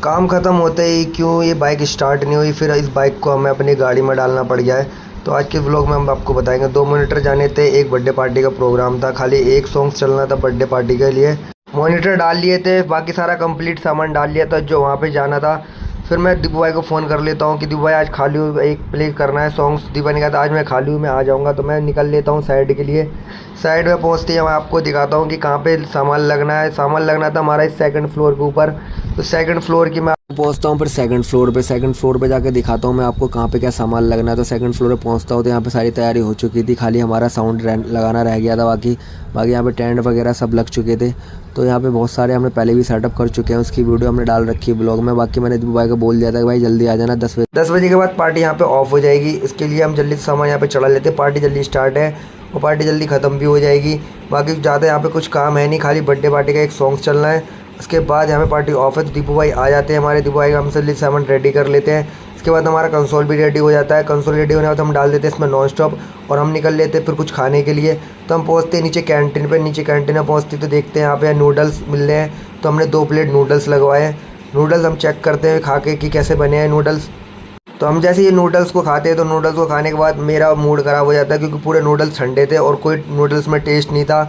काम ख़त्म होते ही क्यों ये बाइक स्टार्ट नहीं हुई, फिर इस बाइक को हमें अपनी गाड़ी में डालना पड़ गया है। तो आज के व्लॉग में हम आपको बताएंगे। 2 मॉनिटर जाने थे, एक बर्थडे पार्टी का प्रोग्राम था, खाली एक सॉन्ग चलना था बर्थडे पार्टी के लिए। मॉनिटर डाल लिए थे, बाकी सारा कंप्लीट सामान डाल लिया था जो वहाँ पे जाना था। फिर मैं दीपू भाई को फ़ोन कर लेता हूँ कि दीपू भाई आज खाली हूँ, एक प्ले करना है सॉन्ग्स। दीपू भाई ने कहा था आज मैं खाली हूँ, मैं आ जाऊँगा। तो मैं निकल लेता हूँ साइड के लिए। साइड में पहुँचते ही मैं आपको दिखाता हूँ कि कहाँ पे सामान लगना है। सामान लगना था हमारा इस सेकंड फ्लोर के ऊपर। तो सेकंड फ्लोर की मैं पहुंचता हूँ, फिर सेकंड फ्लोर पे जाके दिखाता हूँ मैं आपको कहाँ पे क्या सामान लगना है। तो सेकंड फ्लोर पे पहुंचता हूँ तो यहाँ पे सारी तैयारी हो चुकी थी, खाली हमारा साउंड लगाना रह गया था। बाकी यहाँ पे टेंट वगैरह सब लग चुके थे। तो यहाँ पे बहुत सारे हमने पहले भी सेटअप कर चुके हैं, उसकी वीडियो हमने डाल रखी है ब्लॉग में। बाकी मैंने दीपू भाई को बोल दिया था कि भाई जल्दी आ जाना, 10 बजे के बाद पार्टी यहाँ पे ऑफ हो जाएगी। इसके लिए हम जल्दी सामान यहाँ पे चढ़ा लेते हैं, पार्टी जल्दी स्टार्ट है और पार्टी जल्दी ख़त्म भी हो जाएगी। बाकी ज़्यादा यहाँ पे कुछ काम है नहीं, खाली बर्थडे पार्टी का एक सॉन्ग चलना है। उसके बाद यहाँ पे पार्टी ऑफ है। तो दीपू भाई आ जाते हैं, हमारे दीपू भाई हम जल्दी सामान रेडी कर लेते हैं। इसके बाद हमारा कंसोल भी रेडी हो जाता है। कंसोल रेडी होने के बाद हम डाल देते हैं इसमें नॉन स्टॉप और हम निकल लेते हैं फिर कुछ खाने के लिए। तो हम पहुँचते हैं नीचे कैंटीन पे। नीचे कैंटीन में पहुँचते तो देखते हैं यहाँ पे नूडल्स मिल रहे हैं। तो हमने 2 प्लेट नूडल्स लगवाए। नूडल्स हम चेक करते हैं खा के कि कैसे बने हैं नूडल्स। तो हम जैसे ये नूडल्स को खाते हैं तो नूडल्स को खाने के बाद मेरा मूड ख़राब हो जाता है, क्योंकि पूरे नूडल्स ठंडे थे और कोई नूडल्स में टेस्ट नहीं था।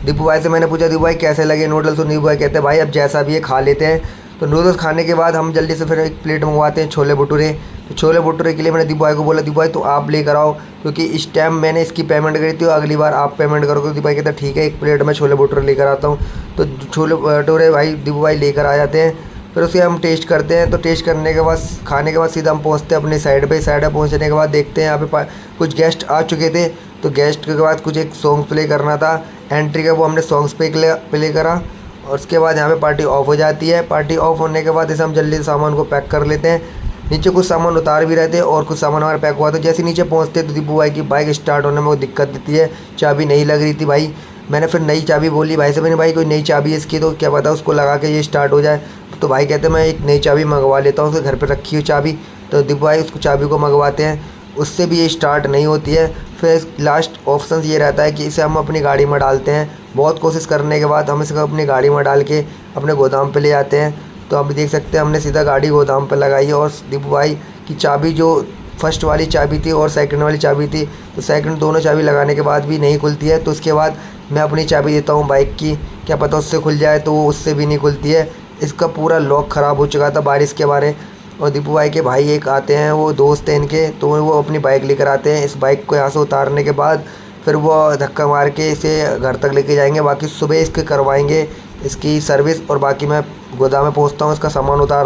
दीपू भाई से मैंने पूछा दीपू भाई कैसे लगे नूडल्स, तो दीपू भाई कहते हैं भाई अब जैसा भी है खा लेते हैं। तो नूडल्स खाने के बाद हम जल्दी से फिर एक प्लेट मंगवाते हैं छोले भटूरे। तो छोले भटूरे के लिए मैंने दीपू भाई को बोला दीपू भाई तो आप लेकर आओ, क्योंकि इस टाइम मैंने इसकी पेमेंट करी थी और अगली बार आप पेमेंट करोगे। दीपू भाई कहते ठीक है, एक प्लेट में छोले भटूरे लेकर आता हूँ। तो छोले भटूरे भाई दीपू भाई लेकर आ जाते हैं। फिर उसे हम टेस्ट करते हैं। तो टेस्ट करने के बाद खाने के बाद सीधा हम पहुंचते हैं अपनी साइड पे। साइड पे पहुंचने के बाद देखते हैं यहाँ पे कुछ गेस्ट आ चुके थे। तो गेस्ट के बाद कुछ एक सॉन्ग प्ले करना था एंट्री का, वो हमने सॉन्ग्स पे प्ले करा। और उसके बाद यहाँ पे पार्टी ऑफ हो जाती है। पार्टी ऑफ होने के बाद इसे हम जल्दी सामान को पैक कर लेते हैं। नीचे कुछ सामान उतार भी रहते हैं और कुछ सामान हमारा पैक हुआ था। जैसे नीचे पहुँचते तो दीपू भाई की बाइक स्टार्ट होने में वो दिक्कत देती है, चाबी नहीं लग रही थी भाई। मैंने फिर नई चाबी बोली भाई से, मैंने भाई कोई नई चाबी है इसकी, तो क्या पता उसको लगा के ये स्टार्ट हो जाए। तो भाई कहते हैं मैं एक नई चाबी मंगवा लेता हूँ, उसके घर पे रखी हुई चाबी। तो दीपू भाई उसको चाबी को मंगवाते हैं, उससे भी ये स्टार्ट नहीं होती है। फिर लास्ट ऑप्शन ये रहता है कि इसे हम अपनी गाड़ी में डालते हैं। बहुत कोशिश करने के बाद हम इसे अपनी गाड़ी में डाल के अपने गोदाम पे ले आते हैं। तो आप देख सकते हैं हमने सीधा गाड़ी गोदाम पे लगाई है। और दीपू भाई की चाबी जो फर्स्ट वाली चाबी थी और सेकंड वाली चाबी थी, तो सेकंड दोनों चाबी लगाने के बाद भी नहीं खुलती है। तो उसके बाद मैं अपनी चाबी देता हूँ बाइक की, क्या पता उससे खुल जाए, तो वो उससे भी नहीं खुलती है। इसका पूरा लॉक ख़राब हो चुका था बारिश के बारे। और दीपू भाई के भाई एक आते हैं, वो दोस्त हैं इनके, तो वो अपनी बाइक लेकर आते हैं। इस बाइक को यहाँ से उतारने के बाद फिर वो धक्का मार के इसे घर तक लेके जाएंगे। बाकी सुबह इसके करवाएंगे इसकी सर्विस। और बाकी मैं गोदाम में पहुँचता हूँ, इसका सामान उतार